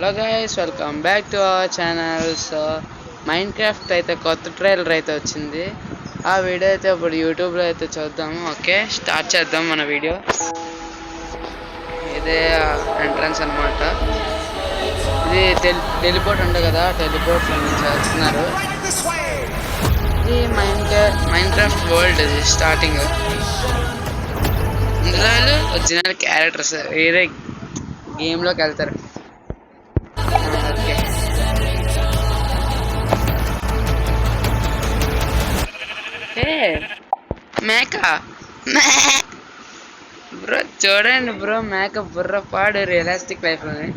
Hello guys, welcome back to our channel. So mind craft అయితే కొత్త trailer అయితే వచ్చింది. ఆ వీడియో అయితే ఇప్పుడు యూట్యూబ్లో అయితే చూద్దాము. ఓకే, స్టార్ట్ చేద్దాం మన వీడియో. ఇదే ఎంట్రన్స్ అనమాట. ఇది టెలిపోర్ట్ ఉంటుంది కదా, టెలిపోర్ట్ చేస్తున్నారు. ఇది మైండ్ క్రాఫ్ట్ వరల్డ్. ఇది స్టార్టింగ్ ఇందులో ఒరిజినల్ క్యారెక్టర్స్ వేరే గేమ్లోకి వెళ్తారు. మేక బ్రో, చూడండి బ్రో, మేక బుర్ర పాడు రియలిస్టిక్ లైఫ్ లోనే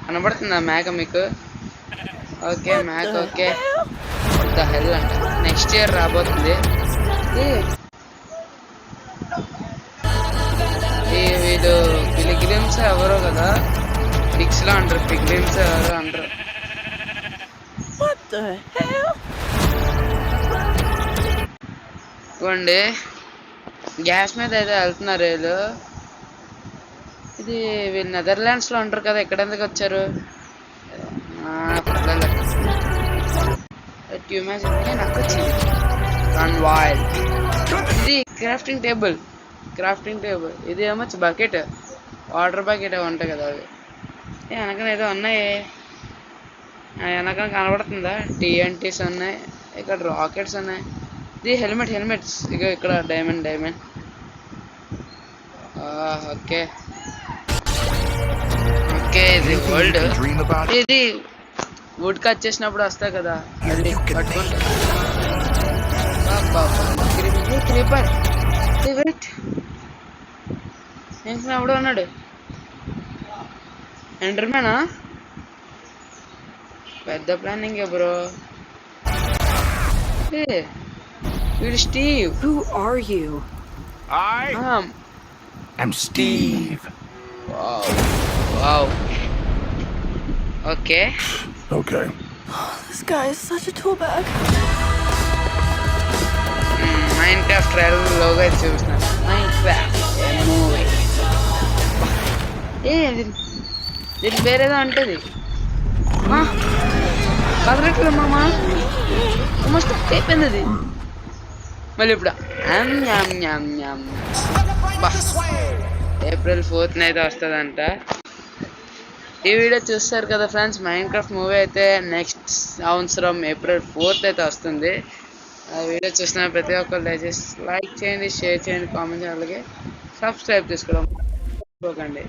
కనబడుతుందా మేక మీకు? ఓకే, మేక ఓకే. ద హెల్ అంట, నెక్స్ట్ ఇయర్ రాబోతుంది. వీళ్ళు పిలిగ్రిమ్స్ ఎవరో కదా, పిక్స్ లో అంటారు. పిగ్రిమ్స్ ఎవరో అంటారు. ఇవ్వండి, గ్యాస్ మీద అయితే వెళ్తున్నారు వీళ్ళు. ఇది వీళ్ళు నెదర్లాండ్స్ లో ఉంటారు కదా, ఇక్కడ ఎందుకు వచ్చారు? నాకు వచ్చింది ఇది క్రాఫ్టింగ్ టేబుల్. ఇది ఏమో బకెట్, వాటర్ బకెట్ ఉంటాయి కదా అవి. వెనకన ఏదో ఉన్నాయి, వెనకన కనబడుతుందా? TNTs ఉన్నాయి, ఇక్కడ రాకెట్స్ ఉన్నాయి. ఇది హెల్మెట్స్. ఇక ఇక్కడ డైమండ్. ఓకే, ఇది వరల్డ్. ఇది వుడ్ కట్ చేసినప్పుడు వస్తాయి కదా, అది పట్టుకుంటా. క్రీపర్ ఎవడో ఉన్నాడు. ఎండర్మ్యానా? పెద్ద ప్లానింగ్ బ్రో. వీడు Steve. Who are you? I'm Steve. Wow. Okay. This guy is such a tool bag. Minecraft trailer logo అయితే చూసిన. Minecraft movie. దీని పేరేదో అంటది. కదలట్లేదు మామా, మస్తు అయిపోయింది అది. మళ్ళీ ఇప్పుడు April 4th అయితే వస్తుందంట. ఈ వీడియో చూస్తారు కదా ఫ్రెండ్స్, మైన్క్రాఫ్ట్ మూవీ అయితే నెక్స్ట్ సంవత్సరం April 4th అయితే వస్తుంది. ఆ వీడియో చూసిన ప్రతి ఒక్కరు దయచేసి లైక్ చేయండి, షేర్ చేయండి, కామెంట్ చేయండి, అలాగే సబ్స్క్రైబ్ చేసుకోవడం మర్చిపోకండి.